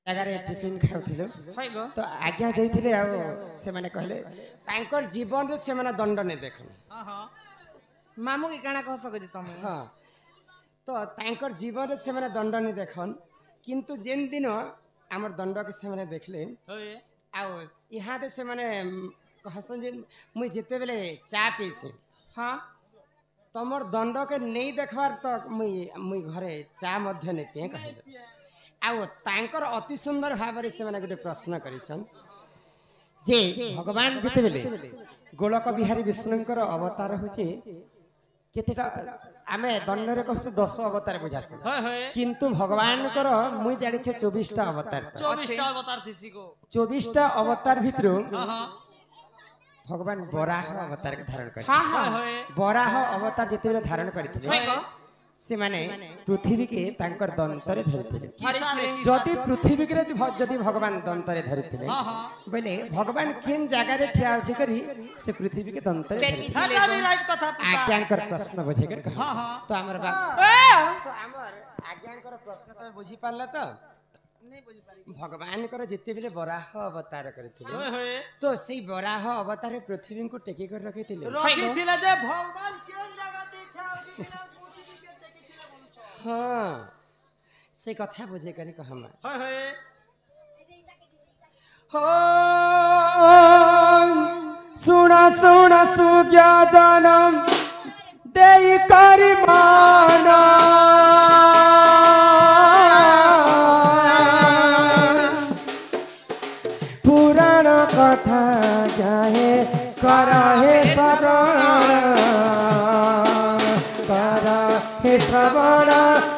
जगार टिफिन खाऊ तो आज्ञा जाइए से माने कहले तांकर जीवन रे से माने दंड ने देखन मामू की काना कह सके तुम हाँ तो तांकर जीवन रे से माने दंड ने देखन किंतु जेन दिन आमर दंड के से माने देखले आउ यहाँ से माने कहसन जे मुई जेते बेले चा पीसी हाँ तमर दंड के नहीं देखबार तो मुई मुई घरे चा मध्य ने पिए कहले आउ तांकर अति सुंदर भाव से माने गोटे प्रश्न करिछन जे भगवान जेते बेले गोलक बिहारी विष्णुंकर अवतार होचे केतेटा आमे दंड रे कहसु 10 अवतार बुझासु किंतु भगवान कर मुई जानि छे 24 टा अवतार 24 टा अवतार थिसी को 24 टा अवतार भितरु भगवान बराह अवतार के धारण कर हाँ हाँ बराह अवतार जेते बेले धारण करथिले से माने पृथ्वी के तांकर दंतरे धरिथिले जदि पृथ्वी के जदि भगवान दंतरे धरिथिले बोले भगवान केन जगह रे ठिया उठी करी से पृथ्वी के दंतरे धरिथिले आज्ञांकर प्रश्न बुझे कर तो हमर बाप तो हमर आज्ञांकर प्रश्न तो बुझी पारला तो नहीं बुझी पारी भगवान कर जेते बेले बराह अवतार करथिले तो सेई बराह अवतार पृथ्वी को टेकी कर रखिथिले जे भगवान केन जगह ते ठिया उठी हाँ से कथा बुझे करे कहमा हो सुना सुना सुज्ञा जनम देई करि माना पुराण कथा गाहे करहे श्रवण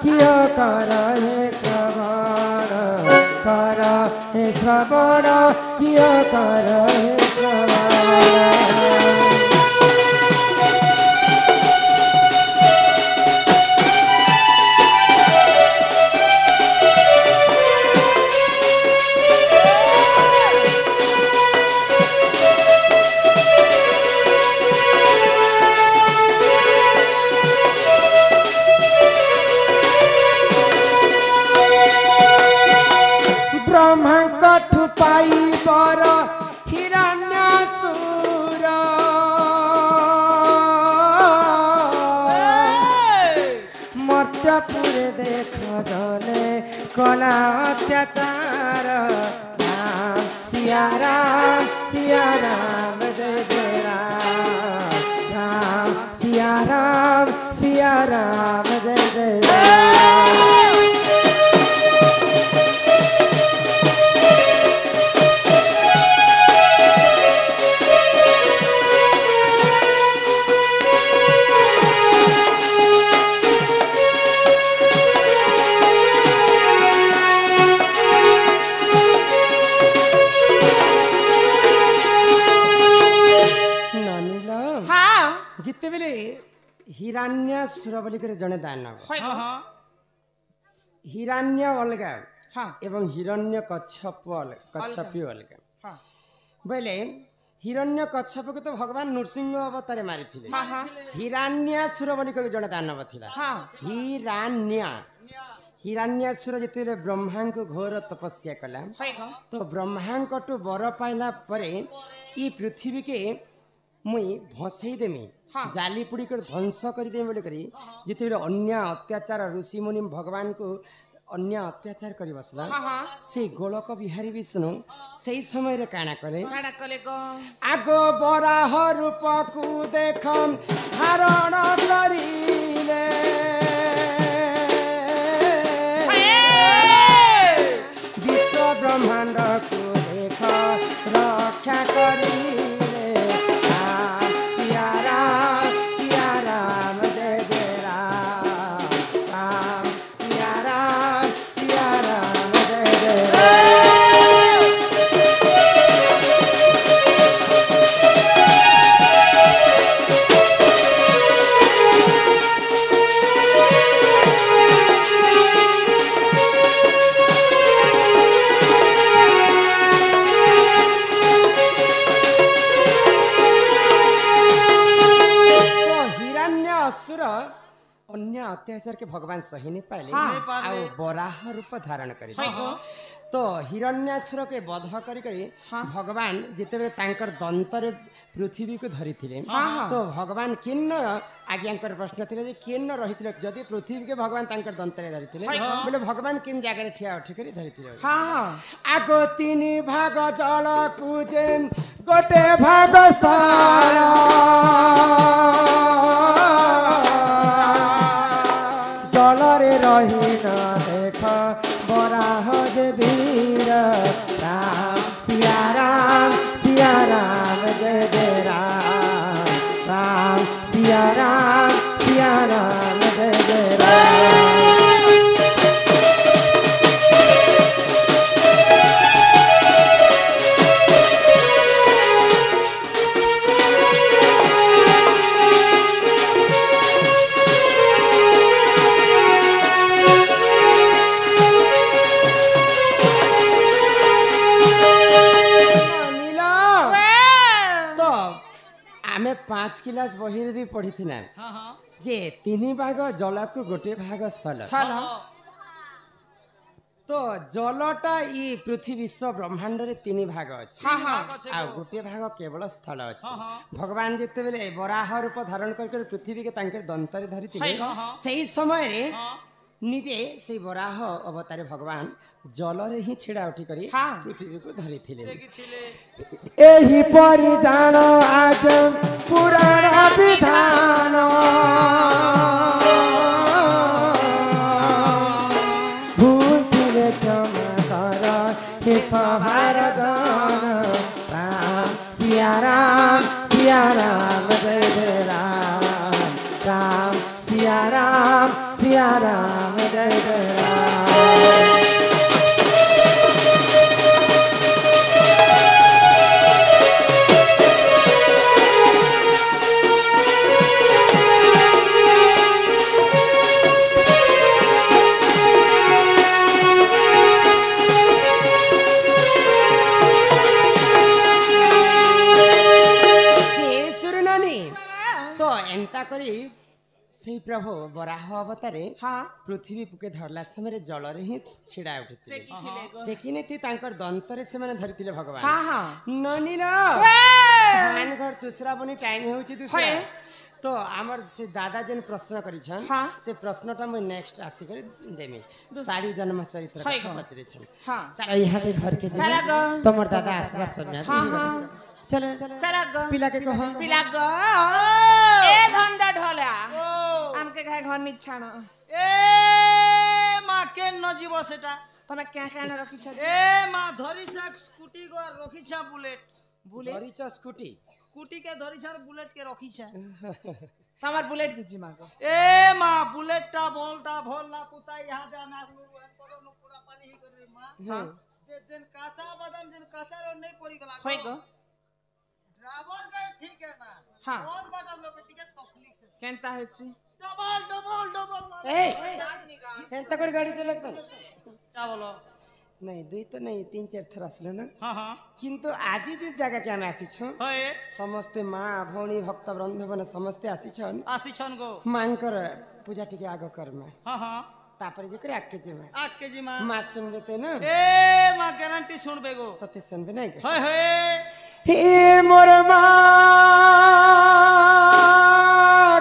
किय कर हे श्रवण किय कर हे श्रवण पाई बर हिरण्यसुर मर्त्यपुर देख जले कला अत्याचार राम सिया राम जय जय राम राम सिया राम जय जय राम जिते बेले हिरण्यसुर बोली करे जने दानव हिरण्य अलगा एवं हिरण्य कच्छपी अलगा बोले हिरण्य कच्छप को तो भगवान नृसिंह अवतार मारी थिले हिरण्यसुर बोली करे जने दानव थिला हिरण्यसुर जिते ब्रह्मा को घोर तपस्या कला तो ब्रह्मा को बर पाइला परे ई पृथ्वी के मुई भसई देमी जाली पुड़ी कर ध्वंस कर देमी बोली करी जिते बेले अन्य अत्याचार ऋषि मुनि भगवान को अन्य अत्याचार करी बसला से गोलक बिहारी विष्णु से समय रे काना कले आगो बराह रूप को देखम धारण करिले विश्व ब्रह्मांड को देख रक्षा करी अन्य अत्याचार के भगवान सही नहीं पाले बराह रूप धारण कर तो हिरण्यासुर के वध करी भगवान जिते तांकर दंतरे पृथ्वी को धरी तो भगवान किन्न आज्ञा प्रश्न थे किन्न रही जदि पृथ्वी के भगवान तांकर दंतरे धरी बोले भगवान किन जगह ठिया उठी कर धरी आगो तीन भाग जल कुजे गोटे भाग स्थल जलरे रही न देख बराह जे वीर राम सिया राम जय जय राम राम सिया राम जय जय राम। आमे 5 क्लास बही भी पढ़ी थी ना जे 3 भाग जल को गोटे भाग स्थल तो जलटा ई पृथ्वी विश्व ब्रह्मांड रे 3 भाग अच्छे आ गोटे भाग केवल स्थल अच्छे भगवान जिते बेले वराह रूप धारण कर पृथ्वी के तांके दंतरे धरी सही समय रे निजे से वराह अवतारे भगवान जलरे ही छिड़ा उठी करी पृथ्वी को धरी एही परि जान आज पुराण विधान भूतिले क्षमा कर हे सहार जन राम सिया राम जय जय राम राम सिया राम जय जय राम। से प्रभु वराह अवतारे पृथ्वी पुके धरला समय जल ही छिड़ा उठी टेकिनी तांकर दंतरे से माने धरिथिले भगवान ननील धान घर दूसरा बनी टाइम होची दूसरा तो आमर से दादा जेन प्रश्न करिछन से प्रश्नटा मैं नेक्स्ट आसी कर देमी सारी जन्म चरित्र पचरे छन चल यहाँ के घर के तमर दादा आसबार समय चल पिला के कहो पिला गो ए धंदा ढोला हमके घर घर निछाण ए मां के न जीव सेटा तमे क्या कहने रखी छ ए मां धरिसा स्कूटी को रखी छ बुलेट धरिसा स्कूटी के धरिसा बुलेट के रखी छ तमर बुलेट की जिमा को ए मां बुलेटटा बोलटा भोलना पुता यहां जा ना परो पूरा पाली ही कर मां जेन काचा बादाम जेन काचा रो नहीं पड़ी गला होय गो ड्राइवर का ठीक है ना हां और बादाम लोग टिकट तकलीफ है केनता हेसी डबल ए एंता कर गाड़ी चलेछन क्या बोलो नहीं दुई तो नहीं 3-4 थर आसलो ना हां किंतु आज जे जगह के हम आसी छ होय समस्त मां भौणी भक्त वृंद बन समस्त आसी छन गो मांकर पूजा टिके आगो कर्म हां तापर जे करे आके जे आके जी मां मां सुनबे ते ना ए मां गारंटी सुनबे गो सत्य सुनबे नहीं होय होय हे मोर मां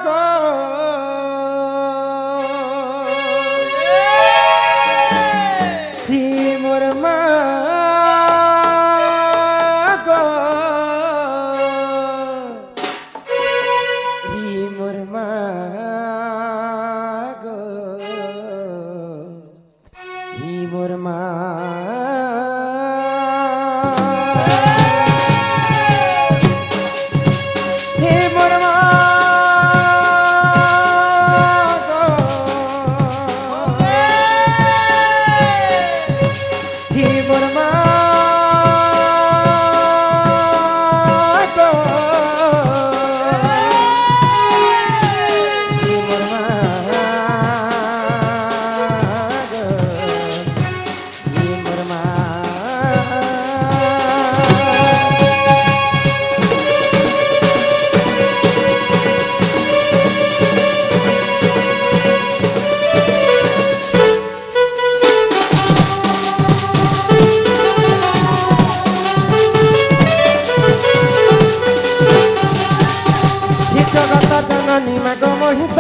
गो हे मोर मां गो हे मोर मां गो हे मोर मां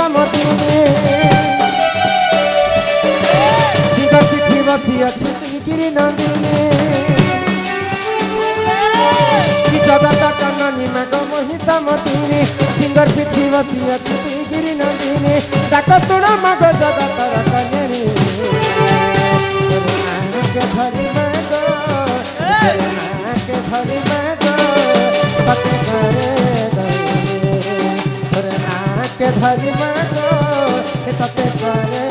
समदिने सिंगर पिठी बसी अछुती गिरी नंदिने कि जगत जननी माग मोहि समदिने सिंगर पिठी बसी अछुती गिरी नंदिने डाक सुण माग जगत कल्याणी के धरी माग के धरी माग पते करे के धरी मागो तते करे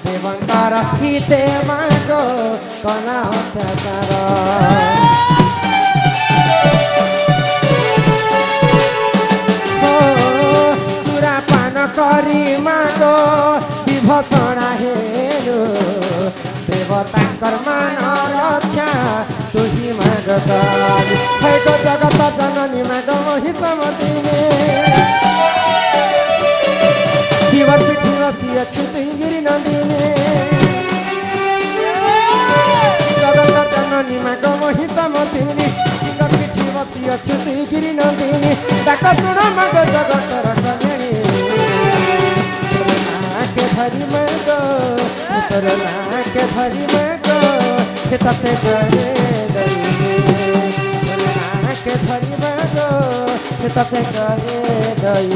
देवंकर हिते मागो कना अत्याचार हो सुरापान करी मागो विभूषणा हेरु देवतांकर मान रक्षा तुही माग है तो जगत जननी माग मोहि समदिने शिवर पिठी बसी अछुती गिरी नंदिने जगत जननी माग मोहि समदिने शिवर पिठी बसी अछुती गिरी नंदिने डाक सुण माग जगत कल्याणी के धरी माग के धरी माग तते करे के धरी माग तते करे दई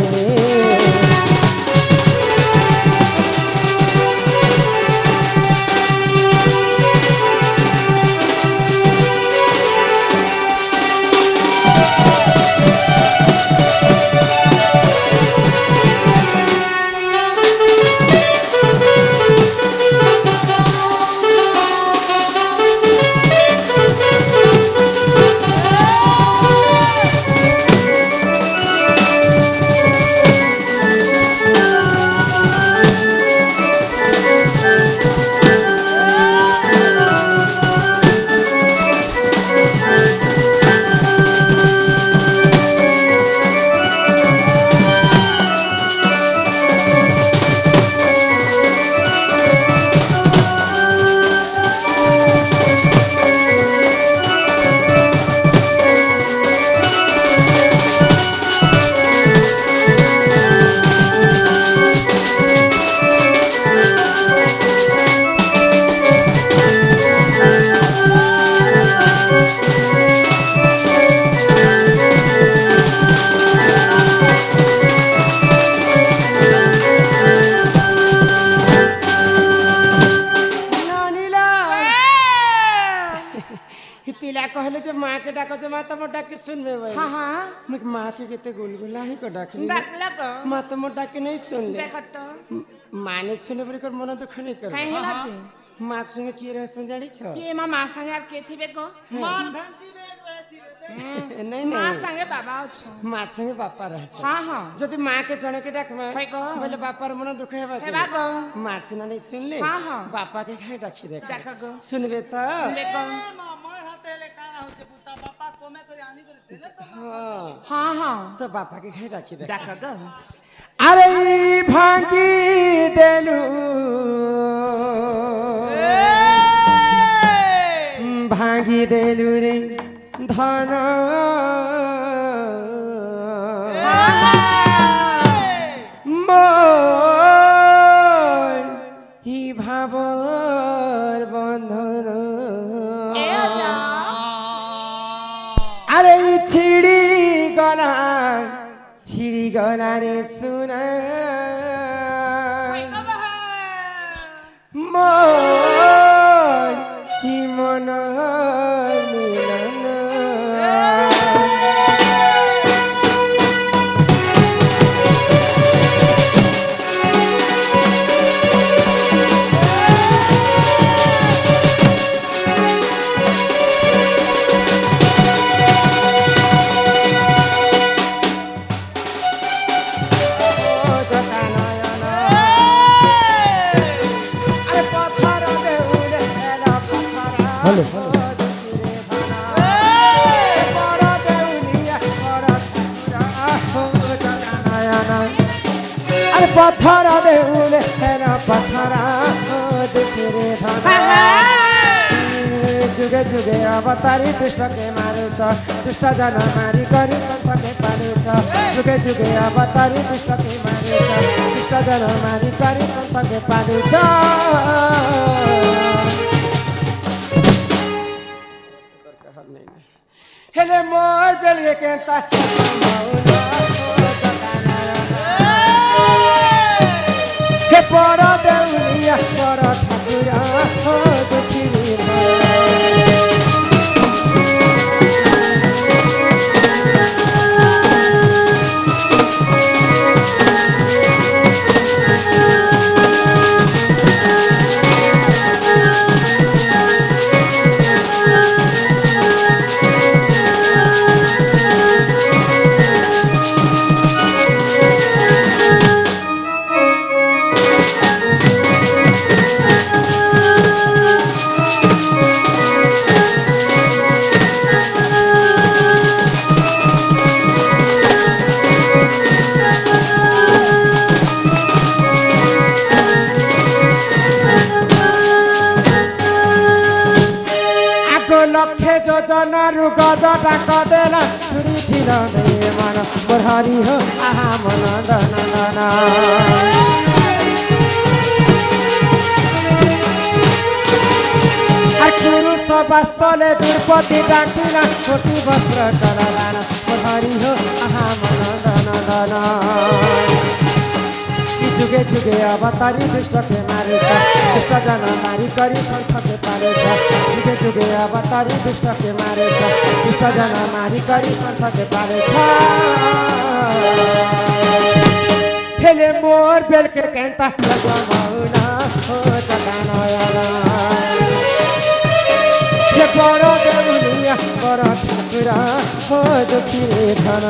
माँ के डाको जे माँ तमो डाके सुनबे भाई हाँ हाँ मैं माँ के केते गुलगुला ही को डाकनी डाकला को माँ तमो डाके नहीं सुन ले देखत तो माँ ने सुने बड़ी कर मन दुख नहीं कर काहे होला छे माँ संगे की रह संजाड़ी छ के माँ संगे आर के थिबे को मान भंटी बेग रहसी रे नहीं माँ नहीं संगे बाबा छ माँ संगे बापा रह छ हाँ हाँ जदि माँ के जने के डाक में भाई को बोले बापा र मन दुख हेबा हेबा को माँ सिना नहीं सुन ले हाँ हाँ बापा के खाई डाकी दे डाका को सुनबे त सुनबे को माय हातेले काना होचे पुता बापा कोमे करी आनी करे देले तो हाँ हाँ हाँ तो बापा के खाई डाकी दे डाका को अरे भांगी देलू भांगी देलू रे धन ही भावर बंधन अरे छिड़ी गला रे सुना मोर ही मन मिलन হলো বড় দেউলিয়া বড় ঠাকুর জগানয়না আরে পথর দেউলে হেরা পথরা দেখি রে ধনা जुगे जुगे अवतारी दुष्ट के मारुछ दुष्ट जन मारी करी संत के पारुछ जुगे जुगे अवतारी दुष्ट के मारुछ दुष्ट जन मारी करी संत के पारुछ हेले मोर बेलिए केंता हे बड़ देउलिया बड़ ठाकुरा हो दुखी लक्षे योजनार गज डाक देला छुरी थिल मन बरहरी हो आहा मन दन दन पुरुष वास्तले दुर्पति डाकिला छोटी वस्त्र करलान बरहरी हो आहा मन दन दन जुगे जुगे अवतारी दुष्ट के मारे दुष्ट जन मारी करी संत के पारे जुगे जुगे अवतारी दुष्ट के मारे दुष्ट जन मारी करी संत के पारे हेले मोर बेल के केंता लगमौना हो जगानयना हे बड़ देउलिया बड़ ठाकुरा हो दुखी रे धन